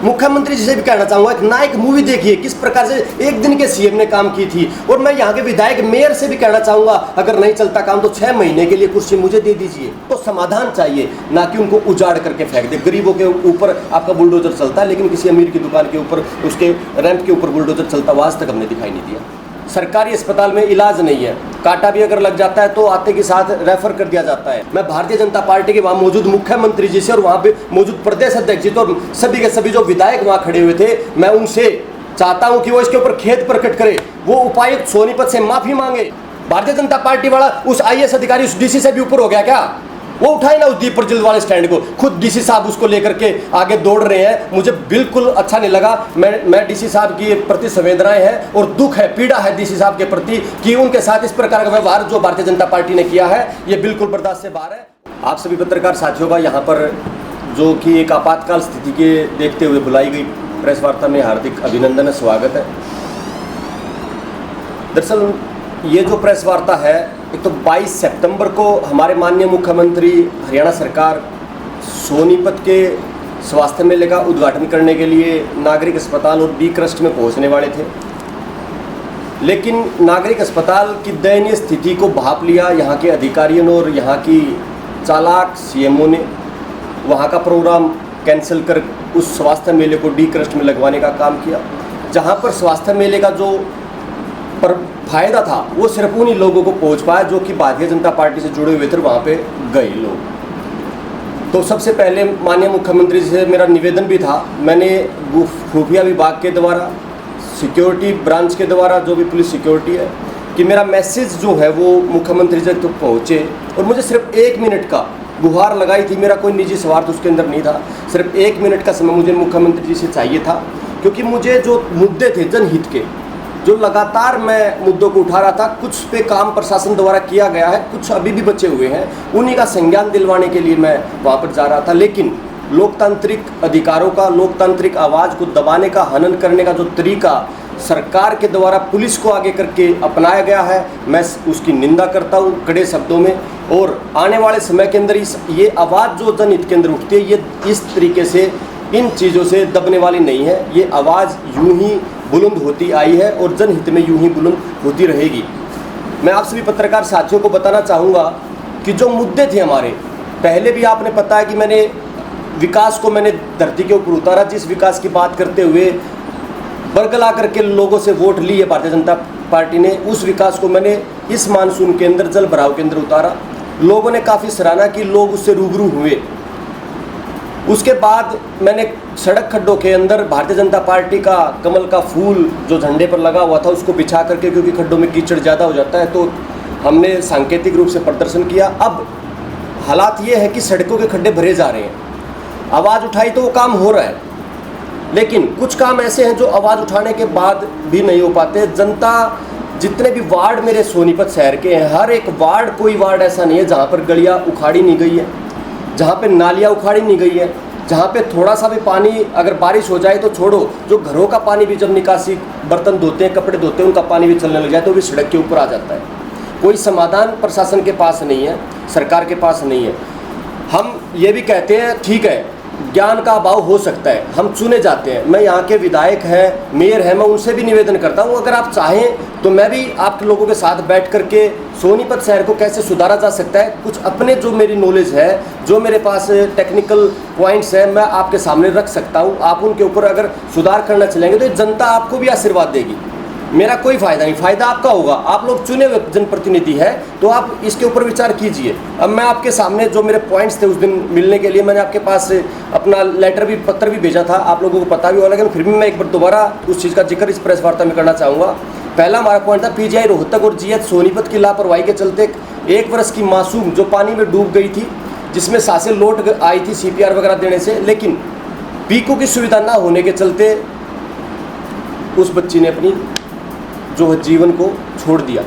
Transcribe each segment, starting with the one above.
मुख्यमंत्री जी से भी कहना चाहूंगा, एक नायक मूवी देखिए किस प्रकार से एक दिन के सीएम ने काम की थी। और मैं यहाँ के विधायक मेयर से भी कहना चाहूंगा, अगर नहीं चलता काम तो 6 महीने के लिए कुर्सी मुझे दे दीजिए। तो समाधान चाहिए, ना कि उनको उजाड़ करके फेंक दे। गरीबों के ऊपर आपका बुलडोजर चलता है, लेकिन किसी अमीर की दुकान के ऊपर उसके रैंप के ऊपर बुलडोजर चलता हुआ आज तक हमने दिखाई नहीं दिया। सरकारी अस्पताल में इलाज नहीं है, कांटा भी अगर लग जाता है तो आते के साथ रेफर कर दिया जाता है। मैं भारतीय जनता पार्टी के वहाँ मौजूद मुख्यमंत्री जी से और वहाँ पे मौजूद प्रदेश अध्यक्ष जी और सभी के सभी जो विधायक वहाँ खड़े हुए थे, मैं उनसे चाहता हूँ कि वो इसके ऊपर खेद प्रकट करे, वो उपायुक्त सोनीपत से माफी मांगे। भारतीय जनता पार्टी वाला उस IAS अधिकारी उस DC से भी ऊपर हो गया क्या? वो उठाए ना उस दीपर जिल वाले स्टैंड को, खुद DC साहब उसको लेकर के आगे दौड़ रहे हैं। मुझे बिल्कुल अच्छा नहीं लगा। मैं DC साहब की प्रति संवेदनाएं हैं और दुख है, पीड़ा है DC साहब के प्रति कि उनके साथ इस प्रकार का व्यवहार जो भारतीय जनता पार्टी ने किया है, ये बिल्कुल बर्दाश्त से बाहर है। आप सभी पत्रकार साथियों का यहाँ पर जो कि एक आपातकाल स्थिति के देखते हुए बुलाई गई प्रेस वार्ता में हार्दिक अभिनंदन है, स्वागत है। दरअसल ये जो प्रेस वार्ता है, एक तो 22 सितंबर को हमारे माननीय मुख्यमंत्री हरियाणा सरकार सोनीपत के स्वास्थ्य मेले का उद्घाटन करने के लिए नागरिक अस्पताल और बी क्रस्ट में पहुंचने वाले थे। लेकिन नागरिक अस्पताल की दयनीय स्थिति को भांप लिया यहाँ के अधिकारियों ने और यहाँ की चालाक CMO ने। वहाँ का प्रोग्राम कैंसिल कर उस स्वास्थ्य मेले को डी क्रस्ट में लगवाने का काम किया, जहाँ पर स्वास्थ्य मेले का जो पर फायदा था वो सिर्फ उन्हीं लोगों को पहुंच पाया जो कि भारतीय जनता पार्टी से जुड़े हुए थे, वहाँ पे गए लोग। तो सबसे पहले माननीय मुख्यमंत्री जी से मेरा निवेदन भी था, मैंने खुफिया विभाग के द्वारा, सिक्योरिटी ब्रांच के द्वारा, जो भी पुलिस सिक्योरिटी है, कि मेरा मैसेज जो है वो मुख्यमंत्री जी तक पहुँचे। और मुझे सिर्फ 1 मिनट का गुहार लगाई थी, मेरा कोई निजी स्वार्थ उसके अंदर नहीं था। सिर्फ 1 मिनट का समय मुझे मुख्यमंत्री जी से चाहिए था, क्योंकि मुझे जो मुद्दे थे जनहित के, जो लगातार मैं मुद्दों को उठा रहा था, कुछ पे काम प्रशासन द्वारा किया गया है, कुछ अभी भी बचे हुए हैं, उन्हीं का संज्ञान दिलवाने के लिए मैं वहाँ पर जा रहा था। लेकिन लोकतांत्रिक अधिकारों का, लोकतांत्रिक आवाज़ को दबाने का, हनन करने का जो तरीका सरकार के द्वारा पुलिस को आगे करके अपनाया गया है, मैं उसकी निंदा करता हूँ कड़े शब्दों में। और आने वाले समय के अंदर ये आवाज़ जो जनहित के अंदर उठती है, ये इस तरीके से इन चीज़ों से दबने वाली नहीं है। ये आवाज़ यूं ही बुलंद होती आई है और जनहित में यूं ही बुलंद होती रहेगी। मैं आप सभी पत्रकार साथियों को बताना चाहूँगा कि जो मुद्दे थे हमारे, पहले भी आपने पता है कि मैंने विकास को मैंने धरती के ऊपर उतारा। जिस विकास की बात करते हुए बरगला करके लोगों से वोट ली है भारतीय जनता पार्टी ने, उस विकास को मैंने इस मानसून के अंदर, जल भराव के अंदर उतारा। लोगों ने काफ़ी सराहना की, लोग उससे रूबरू हुए। उसके बाद मैंने सड़क खड्डों के अंदर भारतीय जनता पार्टी का कमल का फूल जो झंडे पर लगा हुआ था उसको बिछा करके, क्योंकि खड्डों में कीचड़ ज़्यादा हो जाता है, तो हमने सांकेतिक रूप से प्रदर्शन किया। अब हालात ये है कि सड़कों के खड्डे भरे जा रहे हैं। आवाज़ उठाई तो वो काम हो रहा है, लेकिन कुछ काम ऐसे हैं जो आवाज़ उठाने के बाद भी नहीं हो पाते। जनता, जितने भी वार्ड मेरे सोनीपत शहर के हैं, हर एक वार्ड, कोई वार्ड ऐसा नहीं है जहाँ पर गलियाँ उखाड़ी नहीं गई है, जहाँ पे नालियाँ उखाड़ी नहीं गई है, जहाँ पे थोड़ा सा भी पानी अगर बारिश हो जाए तो छोड़ो, जो घरों का पानी भी जब निकासी, बर्तन धोते हैं, कपड़े धोते हैं, उनका पानी भी चलने लग जाए तो भी सड़क के ऊपर आ जाता है। कोई समाधान प्रशासन के पास नहीं है, सरकार के पास नहीं है। हम ये भी कहते हैं, ठीक है, ज्ञान का अभाव हो सकता है, हम चुने जाते हैं। मैं यहाँ के विधायक हैं, मेयर हैं, मैं उनसे भी निवेदन करता हूँ, अगर आप चाहें तो मैं भी आप लोगों के साथ बैठ करके सोनीपत शहर को कैसे सुधारा जा सकता है, कुछ अपने जो मेरी नॉलेज है, जो मेरे पास टेक्निकल पॉइंट्स हैं, मैं आपके सामने रख सकता हूँ। आप उनके ऊपर अगर सुधार करना चलेंगे तो जनता आपको भी आशीर्वाद देगी। मेरा कोई फ़ायदा नहीं, फ़ायदा आपका होगा। आप लोग चुने हुए जनप्रतिनिधि हैं, तो आप इसके ऊपर विचार कीजिए। अब मैं आपके सामने जो मेरे पॉइंट्स थे उस दिन मिलने के लिए, मैंने आपके पास अपना लेटर भी, पत्र भी भेजा था, आप लोगों को पता भी होगा, लेकिन फिर भी मैं एक बार दोबारा उस चीज़ का जिक्र इस प्रेस वार्ता में करना चाहूँगा। पहला हमारा पॉइंट था PGI रोहतक और GH सोनीपत की लापरवाही के चलते 1 वर्ष की मासूम जो पानी में डूब गई थी, जिसमें सांसें लौट आई थी CPR वगैरह देने से, लेकिन पीको की सुविधा ना होने के चलते उस बच्ची ने अपनी जो जीवन को छोड़ दिया।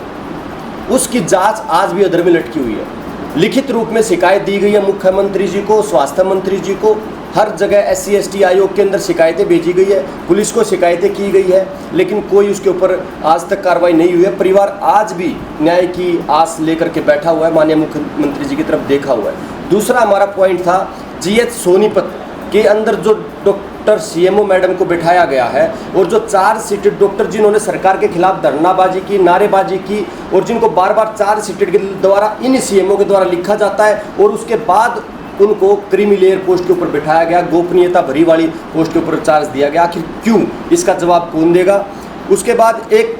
उसकी जांच आज भी अधर में लटकी हुई है। लिखित रूप में शिकायत दी गई है मुख्यमंत्री जी को, स्वास्थ्य मंत्री जी को, हर जगह SC ST आयोग के अंदर शिकायतें भेजी गई है, पुलिस को शिकायतें की गई है, लेकिन कोई उसके ऊपर आज तक कार्रवाई नहीं हुई है। परिवार आज भी न्याय की आस लेकर के बैठा हुआ है, माननीय मुख्यमंत्री जी की तरफ देखा हुआ है। दूसरा हमारा पॉइंट था GH सोनीपत के अंदर जो डॉक्टर सीएमओ मैडम को बिठाया गया है और जो 4 सीटेड डॉक्टर जिन्होंने सरकार के खिलाफ धरनाबाजी की, नारेबाजी की और जिनको बार बार 4 सीटेड के द्वारा इन सीएमओ के द्वारा लिखा जाता है और उसके बाद उनको क्रीमी लेयर पोस्ट के ऊपर बिठाया गया, गोपनीयता भरी वाली पोस्ट के ऊपर चार्ज दिया गया। आखिर क्यों, इसका जवाब कौन देगा? उसके बाद एक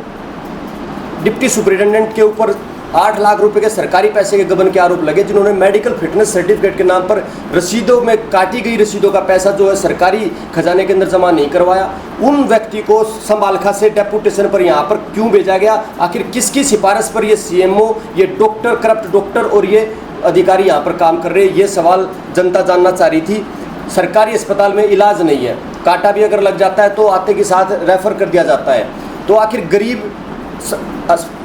डिप्टी सुपरिटेंडेंट के ऊपर 8 लाख रुपए के सरकारी पैसे के गबन के आरोप लगे, जिन्होंने मेडिकल फिटनेस सर्टिफिकेट के नाम पर रसीदों में काटी गई रसीदों का पैसा जो है सरकारी खजाने के अंदर जमा नहीं करवाया। उन व्यक्ति को संभालखा से डेपुटेशन पर यहाँ पर क्यों भेजा गया? आखिर किसकी सिफारिश पर ये सीएमओ, ये डॉक्टर, करप्ट डॉक्टर और ये अधिकारी यहाँ पर काम कर रहे हैं? ये सवाल जनता जानना चाह रही थी। सरकारी अस्पताल में इलाज नहीं है, कांटा भी अगर लग जाता है तो आते के साथ रेफर कर दिया जाता है। तो आखिर गरीब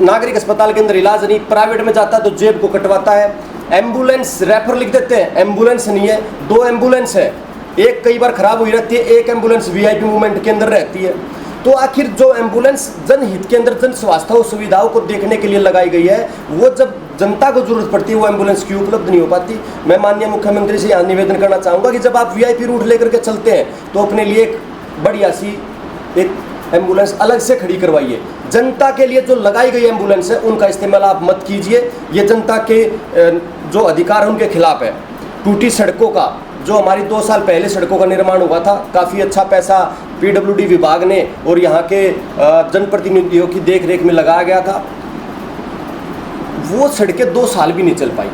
नागरिक अस्पताल के अंदर इलाज नहीं, प्राइवेट में जाता है तो जेब को कटवाता है। एम्बुलेंस रेफर लिख देते हैं, एम्बुलेंस नहीं है, 2 एम्बुलेंस है, एक कई बार खराब हुई रहती है, एक एम्बुलेंस वीआईपी मूवमेंट के अंदर रहती है। तो आखिर जो एम्बुलेंस जनहित के अंदर जन स्वास्थ्य सुविधाओं को देखने के लिए लगाई गई है, वो जब जनता को जरूरत पड़ती है वो एम्बुलेंस क्यों उपलब्ध नहीं हो पाती? मैं माननीय मुख्यमंत्री से यहाँ निवेदन करना चाहूँगा कि जब आप वीआईपी रूट लेकर के चलते हैं तो अपने लिए एक बढ़िया सी एक एम्बुलेंस अलग से खड़ी करवाइए। जनता के लिए जो लगाई गई एम्बुलेंस है उनका इस्तेमाल आप मत कीजिए। ये जनता के जो अधिकार है उनके खिलाफ है। टूटी सड़कों का, जो हमारी 2 साल पहले सड़कों का निर्माण हुआ था, काफ़ी अच्छा पैसा पीडब्ल्यूडी विभाग ने और यहाँ के जनप्रतिनिधियों की देखरेख में लगाया गया था, वो सड़कें 2 साल भी नहीं चल पाई।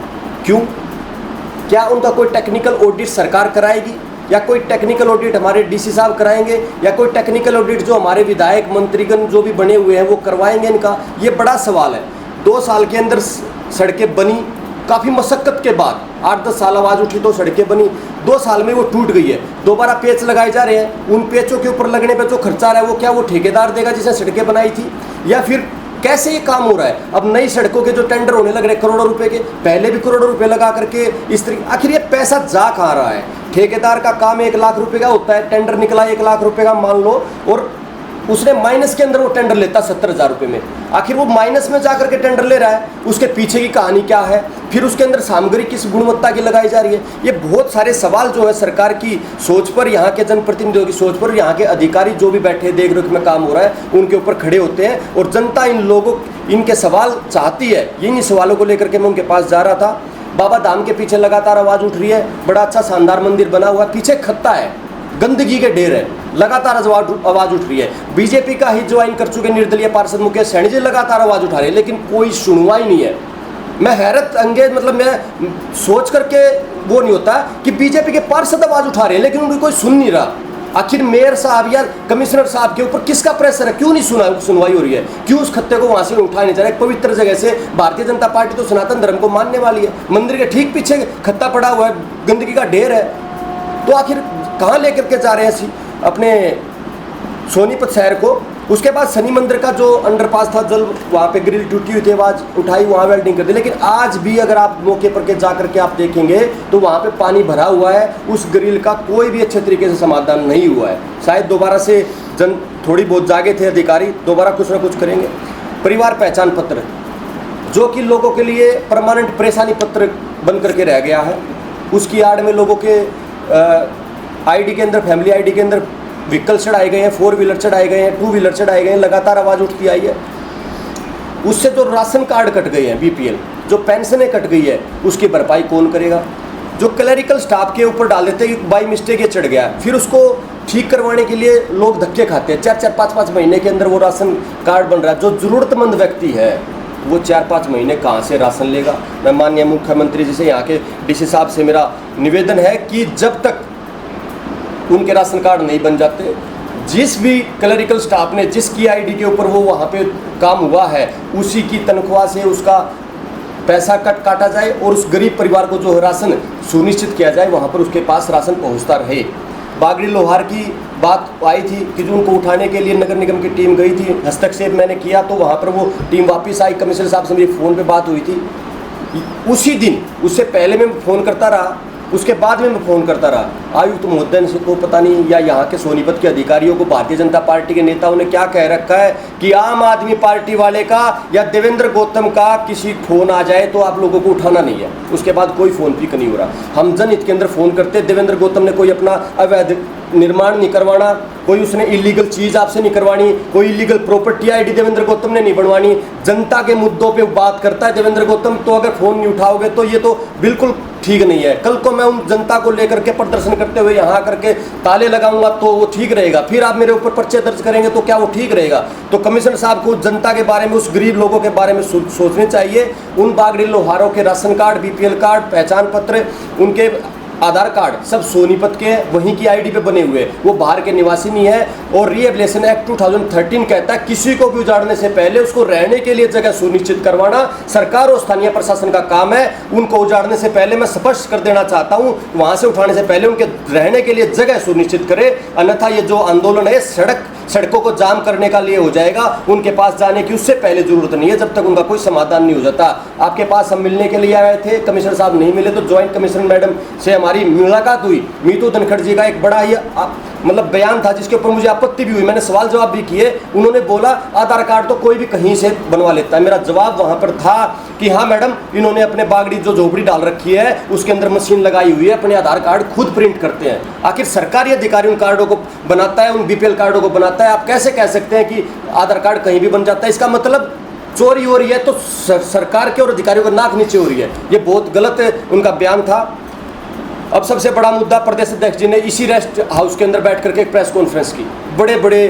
क्यों? क्या उनका कोई टेक्निकल ऑडिट सरकार कराएगी, या कोई टेक्निकल ऑडिट हमारे डीसी साहब कराएंगे, या कोई टेक्निकल ऑडिट जो हमारे विधायक मंत्रीगण जो भी बने हुए हैं वो करवाएंगे इनका? ये बड़ा सवाल है। 2 साल के अंदर सड़कें बनी, काफ़ी मशक्क़त के बाद 8-10 साल आवाज़ उठी तो सड़कें बनी, 2 साल में वो टूट गई है। दोबारा पेच लगाए जा रहे हैं, उन पेचों के ऊपर लगने पर जो खर्चा आ रहा है वो क्या वो ठेकेदार देगा जिसने सड़कें बनाई थी, या फिर कैसे ये काम हो रहा है? अब नई सड़कों के जो टेंडर होने लग रहे करोड़ों रुपए के, पहले भी करोड़ों रुपए लगा करके इस तरीके, आखिर ये पैसा जा कहाँ रहा है? ठेकेदार का काम 1 लाख रुपए का होता है, टेंडर निकला 1 लाख रुपए का मान लो, और उसने माइनस के अंदर वो टेंडर लेता 70,000 रुपये में। आखिर वो माइनस में जाकर के टेंडर ले रहा है, उसके पीछे की कहानी क्या है? फिर उसके अंदर सामग्री किस गुणवत्ता की लगाई जा रही है? ये बहुत सारे सवाल जो है सरकार की सोच पर, यहाँ के जनप्रतिनिधियों की सोच पर, यहाँ के अधिकारी जो भी बैठे देख रेख में काम हो रहा है उनके ऊपर खड़े होते हैं, और जनता इन लोगों इनके सवाल चाहती है। इन्हीं सवालों को लेकर के मैं उनके पास जा रहा था। बाबा धाम के पीछे लगातार आवाज़ उठ रही है, बड़ा अच्छा शानदार मंदिर बना हुआ है, पीछे खत्ता है, गंदगी के ढेर है, लगातार आवाज़ उठ रही है। बीजेपी का हित ज्वाइन कर चुके निर्दलीय पार्षद मुकेश सैनी जी लगातार आवाज़ उठा रहे हैं, लेकिन कोई सुनवाई नहीं है। मैं हैरत अंगेज, मतलब मैं सोच करके वो नहीं होता कि बीजेपी के पार्षद आवाज़ उठा रहे हैं लेकिन उनको कोई सुन नहीं रहा। आखिर मेयर साहब या कमिश्नर साहब के ऊपर किसका प्रेशर है? क्यों नहीं सुनवाई हो रही है? क्यों उस खत्ते को वहाँ से उठा नहीं जा रहा है? पवित्र जगह से भारतीय जनता पार्टी तो सनातन धर्म को मानने वाली है, मंदिर के ठीक पीछे खत्ता पड़ा हुआ है, गंदगी का ढेर है, तो आखिर कहाँ लेकर के जा रहे हैं अपने सोनीपत शहर को? उसके बाद शनि मंदिर का जो अंडरपास था, जल वहाँ पे ग्रिल टूटी हुई थी, आवाज़ उठाई, वहाँ वेल्डिंग कर दी, लेकिन आज भी अगर आप मौके पर के जा करके आप देखेंगे तो वहाँ पे पानी भरा हुआ है, उस ग्रिल का कोई भी अच्छे तरीके से समाधान नहीं हुआ है। शायद दोबारा से जन थोड़ी बहुत जागे थे अधिकारी, दोबारा कुछ ना कुछ करेंगे। परिवार पहचान पत्र जो कि लोगों के लिए परमानेंट परेशानी पत्र बन करके रह गया है, उसकी आड़ में लोगों के आईडी के अंदर, फैमिली आईडी के अंदर व्हीकल चढ़ाए गए हैं, 4 व्हीलर चढ़ाए गए हैं, 2 व्हीलर चढ़ाए गए हैं, लगातार आवाज़ उठती आई है। उससे जो राशन कार्ड कट गए हैं, बीपीएल, जो पेंशनें कट गई है, उसकी भरपाई कौन करेगा? जो क्लरिकल स्टाफ के ऊपर डाल देते हैं कि बाई मिस्टेक ये चढ़ गया, फिर उसको ठीक करवाने के लिए लोग धक्के खाते हैं। 4-4, 5-5 महीने के अंदर वो राशन कार्ड बन रहा है। जो ज़रूरतमंद व्यक्ति है वो 4-5 महीने कहाँ से राशन लेगा? मैं माननीय मुख्यमंत्री जी से, यहाँ के डीसी साहब से मेरा निवेदन है कि जब तक उनके राशन कार्ड नहीं बन जाते, जिस भी क्लरिकल स्टाफ ने जिसकी आईडी के ऊपर वो वहाँ पे काम हुआ है, उसी की तनख्वाह से उसका पैसा काटा जाए और उस गरीब परिवार को जो राशन सुनिश्चित किया जाए, वहाँ पर उसके पास राशन पहुँचता रहे। बागड़ी लोहार की बात आई थी कि जो उनको उठाने के लिए नगर निगम की टीम गई थी, हस्तक्षेप मैंने किया तो वहाँ पर वो टीम वापस आई। कमिश्नर साहब से मेरी फ़ोन पे बात हुई थी उसी दिन, उससे पहले मैं फ़ोन करता रहा उसके बाद में मैं फ़ोन करता रहा आयुक्त महोदय को, पता नहीं या यहाँ के सोनीपत के अधिकारियों को भारतीय जनता पार्टी के नेताओं ने क्या कह रखा है कि आम आदमी पार्टी वाले का या देवेंद्र गौतम का किसी फ़ोन आ जाए तो आप लोगों को उठाना नहीं है। उसके बाद कोई फ़ोन पिक नहीं हो रहा। हम जनहित के अंदर फ़ोन करते, देवेंद्र गौतम ने कोई अपना अवैध निर्माण नहीं करवाना, कोई उसने इलीगल चीज़ आपसे नहीं करवानी, कोई illegal property ID Devendra Gautam ने नहीं बनवानी, जनता के मुद्दों पे बात करता है देवेंद्र गौतम। तो अगर फ़ोन नहीं उठाओगे तो ये तो बिल्कुल ठीक नहीं है। कल को मैं उन जनता को लेकर के प्रदर्शन करते हुए यहाँ करके ताले लगाऊंगा तो वो ठीक रहेगा, फिर आप मेरे ऊपर पर्चे दर्ज करेंगे तो क्या वो ठीक रहेगा? तो कमिश्नर साहब को जनता के बारे में, उस गरीब लोगों के बारे में सोचने चाहिए। उन बागड़ी लोहारों के राशन कार्ड, बीपीएल कार्ड, पहचान पत्र, उनके आधार कार्ड सब सोनीपत के वहीं की आईडी पे बने हुए, वो बाहर के निवासी नहीं है। और रिहेबिलिटेशन एक्ट 2013 कहता है किसी को भी उजाड़ने से पहले उसको रहने के लिए जगह सुनिश्चित करवाना सरकार और स्थानीय प्रशासन का काम है। उनको उजाड़ने से पहले मैं स्पष्ट कर देना चाहता हूँ, वहाँ से उठाने से पहले उनके रहने के लिए जगह सुनिश्चित करे, अन्यथा ये जो आंदोलन है सड़कों को जाम करने का लिए हो जाएगा। उनके पास जाने की उससे पहले जरूरत नहीं है जब तक उनका कोई समाधान नहीं हो जाता। आपके पास हम मिलने के लिए आए थे, कमिश्नर साहब नहीं मिले तो ज्वाइंट कमिश्नर मैडम से हमारी मुलाकात हुई। मीतू धनखड़ जी का एक बड़ा ही मतलब बयान था जिसके ऊपर मुझे आपत्ति भी हुई, मैंने सवाल जवाब भी किए। उन्होंने बोला आधार कार्ड तो कोई भी कहीं से बनवा लेता है। मेरा जवाब वहाँ पर था कि हाँ मैडम, इन्होंने अपने बागड़ी जो झोपड़ी डाल रखी है उसके अंदर मशीन लगाई हुई है, अपने आधार कार्ड खुद प्रिंट करते हैं। आखिर सरकारी अधिकारी उन कार्डों को बनाता है, उन बीपीएल कार्डों को बनाता है। आप कैसे कह सकते हैं कि आधार कार्ड कहीं भी बन जाता है? इसका मतलब चोरी हो रही है तो सरकार के और अधिकारियों का नाक नीचे हो रही है। ये बहुत गलत उनका बयान था। अब सबसे बड़ा मुद्दा, प्रदेश अध्यक्ष जी ने इसी रेस्ट हाउस के अंदर बैठ करके एक प्रेस कॉन्फ्रेंस की, बड़े बड़े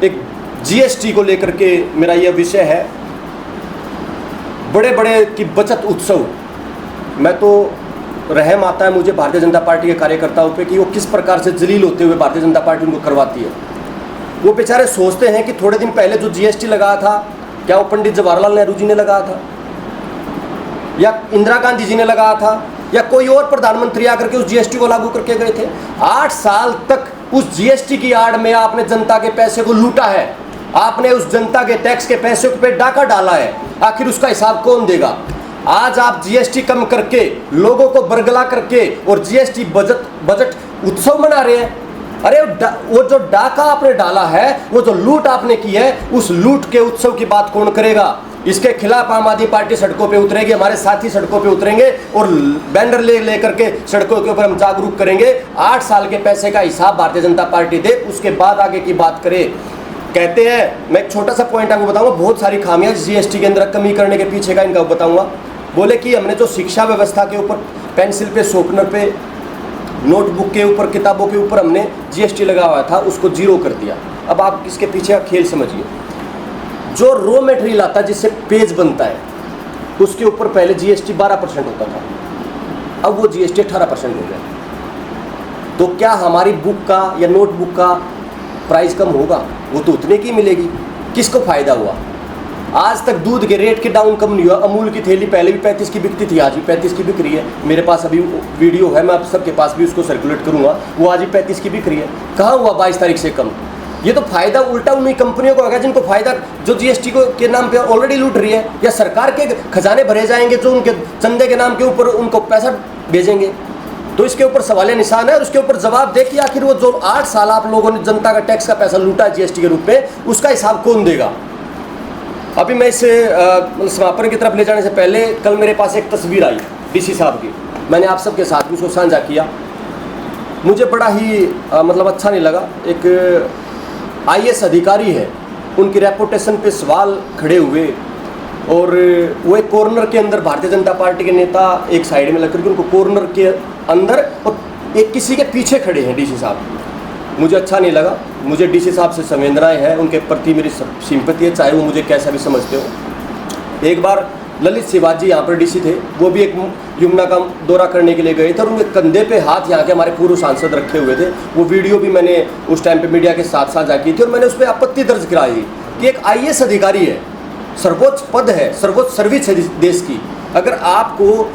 एक जीएसटी को लेकर के मेरा यह विषय है, बड़े बड़े की बचत उत्सव। मैं तो रहम आता है मुझे भारतीय जनता पार्टी के कार्यकर्ताओं पे कि वो किस प्रकार से जलील होते हुए भारतीय जनता पार्टी उनको करवाती है। वो बेचारे सोचते हैं कि थोड़े दिन पहले जो जीएसटी लगाया था, क्या वो पंडित जवाहरलाल नेहरू जी ने लगाया था या इंदिरा गांधी जी ने लगाया था या कोई और प्रधानमंत्री आकर के उस जीएसटी को लागू करके गए थे? 8 साल तक उस जीएसटी की आड़ में आपने जनता के पैसे को लूटा है, आपने उस जनता के टैक्स के पैसे पे डाका डाला है। आखिर उसका हिसाब कौन देगा? आज आप जीएसटी कम करके, लोगों को बरगला करके और जीएसटी बजट उत्सव मना रहे हैं। अरे वो जो डाका आपने डाला है, वो जो लूट आपने की है, उस लूट के उत्सव की बात कौन करेगा? इसके खिलाफ आम आदमी पार्टी सड़कों पे उतरेगी, हमारे साथी सड़कों पे उतरेंगे और बैनर ले करके सड़कों के ऊपर हम जागरूक करेंगे। 8 साल के पैसे का हिसाब भारतीय जनता पार्टी दे, उसके बाद आगे की बात करे। कहते हैं, मैं एक छोटा सा पॉइंट आपको बताऊंगा, बहुत सारी खामियां जीएसटी के अंदर कमी करने के पीछे का इनका बताऊंगा। बोले कि हमने जो शिक्षा व्यवस्था के ऊपर पेंसिल पे, शॉर्पनर पे, नोटबुक के ऊपर, किताबों के ऊपर हमने जीएसटी लगा हुआ था, उसको जीरो कर दिया। अब आप इसके पीछे का खेल समझिए। जो रॉ मटेरियल आता है जिससे पेज बनता है, उसके ऊपर पहले जीएसटी 12% होता था, अब वो जीएसटी 18% हो गया। तो क्या हमारी बुक का या नोटबुक का प्राइस कम होगा? वो तो उतने की मिलेगी। किसको फायदा हुआ? आज तक दूध के रेट के डाउन कम नहीं हुआ। अमूल की थैली पहले भी 35 की बिकती थी, आज भी 35 की बिक रही है। मेरे पास अभी वीडियो है, मैं आप सबके पास भी उसको सर्कुलेट करूंगा, वो आज भी 35 की बिक रही है। कहाँ हुआ 22 तारीख से कम? ये तो फायदा उल्टा उन्हीं कंपनियों को होगा जिनको फायदा, जो जीएसटी को के नाम पे ऑलरेडी लूट रही है, या सरकार के खजाने भरे जाएंगे जो उनके चंदे के नाम के ऊपर उनको पैसा भेजेंगे। तो इसके ऊपर सवालिया निशान है और उसके ऊपर जवाब दे कि आखिर वो जो 8 साल आप लोगों ने जनता का टैक्स का पैसा लूटा है जीएसटी के रूप में, उसका हिसाब कौन देगा? अभी मैं इसे समापन की तरफ ले जाने से पहले, कल मेरे पास एक तस्वीर आई डीसी साहब की, मैंने आप सबके साथ भी उसको साझा किया। मुझे बड़ा ही मतलब अच्छा नहीं लगा। एक आईएएस अधिकारी है, उनकी रेपुटेशन पे सवाल खड़े हुए और वो एक कॉर्नर के अंदर, भारतीय जनता पार्टी के नेता एक साइड में लगकर के उनको कॉर्नर के अंदर और एक किसी के पीछे खड़े हैं डीसी साहब। मुझे अच्छा नहीं लगा। मुझे डीसी साहब से संवेदनाएं हैं, उनके प्रति मेरी सिंपैथी है, चाहे वो मुझे कैसा भी समझते हो। एक बार ललित शिवाजी जी यहाँ पर डीसी थे, वो भी एक यमुना का दौरा करने के लिए गए थे और उनके कंधे पे हाथ यहाँ के हमारे पूर्व सांसद रखे हुए थे। वो वीडियो भी मैंने उस टाइम पे मीडिया के साथ साझा की थी और मैंने उस पर आपत्ति दर्ज कराई कि एक आईएएस अधिकारी है, सर्वोच्च पद है, सर्वोच्च सर्विस है देश की। अगर आपको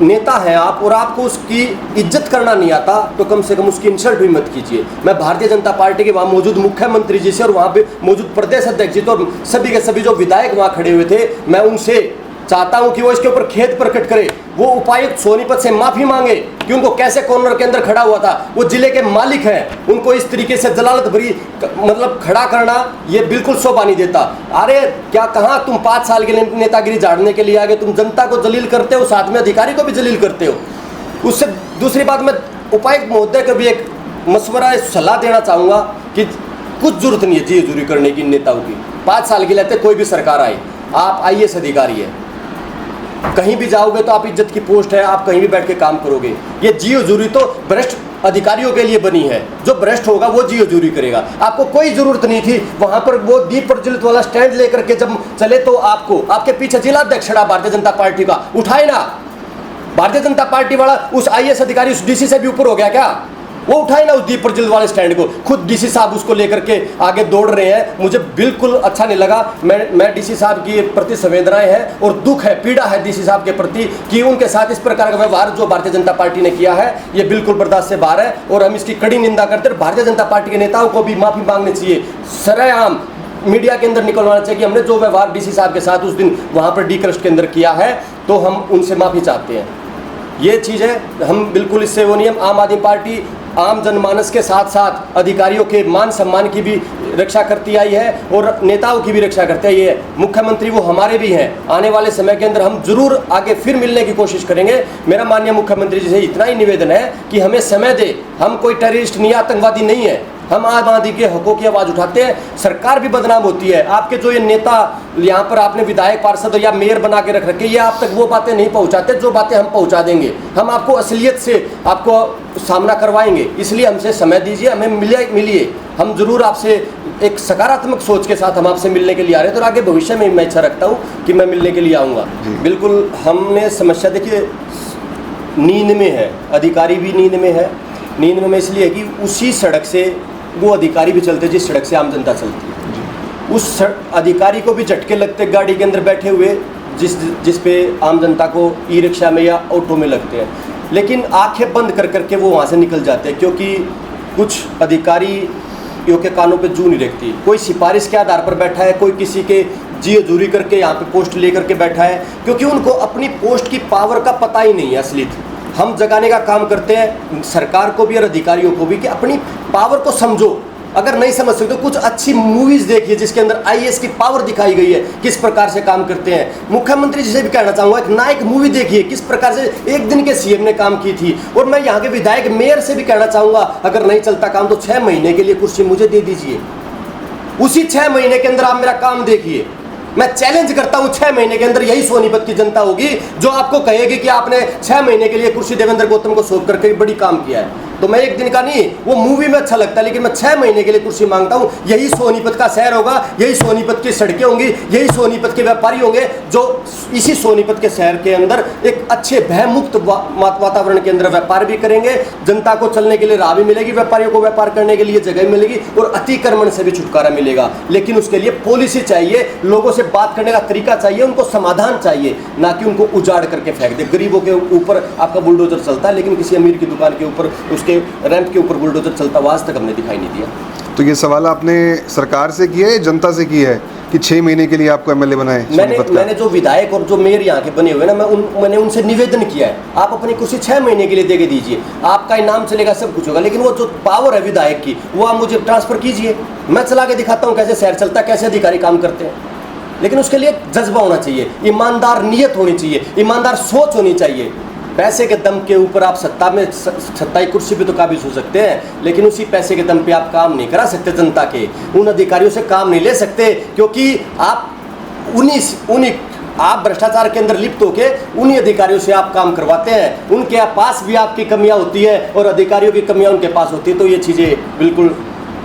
नेता हैं आप और आपको उसकी इज्जत करना नहीं आता तो कम से कम उसकी इंसल्ट भी मत कीजिए। मैं भारतीय जनता पार्टी के वहाँ मौजूद मुख्यमंत्री जी से और वहाँ पे मौजूद प्रदेश अध्यक्ष जी तो और सभी के सभी जो विधायक वहाँ खड़े हुए थे, मैं उनसे चाहता हूं कि वो इसके ऊपर खेद प्रकट करे, वो उपायुक्त सोनीपत से माफी मांगे कि उनको कैसे कॉर्नर के अंदर खड़ा हुआ था। वो जिले के मालिक हैं, उनको इस तरीके से जलालत भरी मतलब खड़ा करना ये बिल्कुल शोभा नहीं देता। अरे क्या कहां तुम 5 साल के लिए नेतागिरी झाड़ने के लिए आगे, तुम जनता को जलील करते हो, साथ में अधिकारी को भी जलील करते हो। उससे दूसरी बात, मैं उपायुक्त महोदय को भी एक मशवरा सलाह देना चाहूँगा कि कुछ जरूरत नहीं है जी हजूरी करने की नेताओं की। 5 साल के लिए कोई भी सरकार आए, आप IAS अधिकारी है, कहीं भी जाओगे तो आप इज्जत की पोस्ट है, आप कहीं भी बैठ के काम करोगे। ये जी हजूरी तो भ्रष्ट अधिकारियों के लिए बनी है, जो भ्रष्ट होगा वो जी हजूरी करेगा। आपको कोई जरूरत नहीं थी वहां पर वो दीप प्रज्वलित वाला स्टैंड लेकर के जब चले, तो आपको आपके पीछे जिलाध्यक्ष खड़ा भारतीय जनता पार्टी का, उठाए ना। भारतीय जनता पार्टी वाला उस IAS अधिकारी उस DC से भी ऊपर हो गया क्या? वो उठाए ना उस दीप प्रज्वलित वाले स्टैंड को, खुद DC साहब उसको लेकर के आगे दौड़ रहे हैं। मुझे बिल्कुल अच्छा नहीं लगा। मैं DC साहब की प्रति संवेदनाएं हैं और दुख है, पीड़ा है DC साहब के प्रति कि उनके साथ इस प्रकार का व्यवहार जो भारतीय जनता पार्टी ने किया है ये बिल्कुल बर्दाश्त से बाहर है और हम इसकी कड़ी निंदा करते हैं। भारतीय जनता पार्टी के नेताओं को भी माफी मांगनी चाहिए, सरेआम मीडिया के अंदर निकलवाना चाहिए कि हमने जो व्यवहार DC साहब के साथ उस दिन वहाँ पर डी-क्रस्ट के अंदर किया है तो हम उनसे माफ़ी चाहते हैं। ये चीज़ है, हम बिल्कुल इससे वो नहीं। हम आम आदमी पार्टी आम जनमानस के साथ साथ अधिकारियों के मान सम्मान की भी रक्षा करती आई है और नेताओं की भी रक्षा करते आई है। मुख्यमंत्री वो हमारे भी हैं। आने वाले समय के अंदर हम जरूर आगे फिर मिलने की कोशिश करेंगे। मेरा माननीय मुख्यमंत्री जी से इतना ही निवेदन है कि हमें समय दे। हम कोई टेररिस्ट नहीं, आतंकवादी नहीं है, हम आम आदमी के हकों की आवाज़ उठाते हैं। सरकार भी बदनाम होती है। आपके जो ये नेता यहाँ पर आपने विधायक, पार्षद या मेयर बना के रख रखे, ये आप तक वो बातें नहीं पहुँचाते जो बातें हम पहुँचा देंगे। हम आपको असलियत से आपको सामना करवाएंगे, इसलिए हमसे समय दीजिए, हमें मिलिए। हम जरूर आपसे एक सकारात्मक सोच के साथ हम आपसे मिलने के लिए आ रहे हैं तो आगे भविष्य में मैं इच्छा रखता हूँ कि मैं मिलने के लिए आऊँगा। बिल्कुल, हमने समस्या देखिए नींद में है, अधिकारी भी नींद में है। नींद में इसलिए है कि उसी सड़क से वो अधिकारी भी चलते जिस सड़क से आम जनता चलती है। उस अधिकारी को भी झटके लगते गाड़ी के अंदर बैठे हुए जिस पे आम जनता को ई-रिक्शा में या ऑटो में लगते हैं, लेकिन आंखें बंद कर करके वो वहाँ से निकल जाते हैं क्योंकि कुछ अधिकारियों के कानों पे जू नहीं रखती। कोई सिफारिश के आधार पर बैठा है, कोई किसी के जी हजूरी करके यहाँ पे पोस्ट लेकर के बैठा है, क्योंकि उनको अपनी पोस्ट की पावर का पता ही नहीं है असलियत। हम जगाने का काम करते हैं सरकार को भी और अधिकारियों को भी कि अपनी पावर को समझो। अगर नहीं समझ सकते तो कुछ अच्छी मूवीज़ देखिए जिसके अंदर IAS की पावर दिखाई गई है, किस प्रकार से काम करते हैं। मुख्यमंत्री जी से भी कहना चाहूँगा कि नायक मूवी देखिए, किस प्रकार से एक दिन के CM ने काम की थी। और मैं यहाँ के विधायक मेयर से भी कहना चाहूँगा, अगर नहीं चलता काम तो 6 महीने के लिए कुर्सी मुझे दे दीजिए। उसी 6 महीने के अंदर आप मेरा काम देखिए। मैं चैलेंज करता हूं 6 महीने के अंदर यही सोनीपत की जनता होगी जो आपको कहेगी कि आपने 6 महीने के लिए कुर्सी देवेंद्र गौतम को सौंप करके बड़ी काम किया है। तो मैं एक दिन का नहीं, वो मूवी में अच्छा लगता है, लेकिन मैं 6 महीने के लिए कुर्सी मांगता हूं। यही सोनीपत का शहर होगा, यही सोनीपत की सड़कें होंगी, यही सोनीपत के व्यापारी होंगे जो इसी सोनीपत के शहर के अंदर एक अच्छे भयमुक्त वातावरण के अंदर व्यापार भी करेंगे। जनता को चलने के लिए राह भी मिलेगी, व्यापारियों को व्यापार करने के लिए जगह मिलेगी और अतिक्रमण से भी छुटकारा मिलेगा। लेकिन उसके लिए पॉलिसी चाहिए, लोगों से बात करने का तरीका चाहिए, उनको समाधान चाहिए, ना कि उनको उजाड़ करके फेंक दे। गरीबों के ऊपर आपका बुलडोजर चलता है, लेकिन किसी अमीर की दुकान के ऊपर उसके रैंप के ऊपर बुलडोजर चलता हुआ आज तक हमने दिखाई नहीं दिया। तो ये सवाल आपने सरकार से किया है, जनता से किया है कि 6 महीने के लिए आपको MLA बनाए? मैंने जो विधायक और जो मेयर यहाँ के बने हुए ना, मैंने उनसे निवेदन किया है, आप अपनी कुर्सी 6 महीने के लिए दे के दीजिए, आपका इनाम चलेगा, सब कुछ होगा, लेकिन वो जो पावर है विधायक की वो आप मुझे ट्रांसफर कीजिए। मैं चला के दिखाता हूँ कैसे शहर चलता है, कैसे अधिकारी काम करते हैं। लेकिन उसके लिए जज्बा होना चाहिए, ईमानदार नीयत होनी चाहिए, ईमानदार सोच होनी चाहिए। पैसे के दम के ऊपर आप सत्ताई कुर्सी पे तो काबिज हो सकते हैं, लेकिन उसी पैसे के दम पे आप काम नहीं करा सकते जनता के। उन अधिकारियों से काम नहीं ले सकते क्योंकि आप उन्हीं आप भ्रष्टाचार के अंदर लिप्त होके उन्हीं अधिकारियों से आप काम करवाते हैं। उनके पास भी आपकी कमियां होती है और अधिकारियों की कमियां उनके पास होती है, तो ये चीज़ें बिल्कुल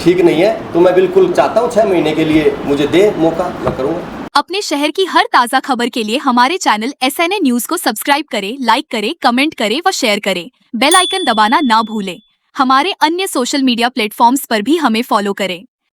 ठीक नहीं है। तो मैं बिल्कुल चाहता हूँ 6 महीने के लिए मुझे दे मौका, मैं करूँगा। अपने शहर की हर ताज़ा खबर के लिए हमारे चैनल SNA न्यूज को सब्सक्राइब करें, लाइक करें, कमेंट करें व शेयर करें। बेल आइकन दबाना ना भूलें। हमारे अन्य सोशल मीडिया प्लेटफॉर्म्स पर भी हमें फॉलो करें।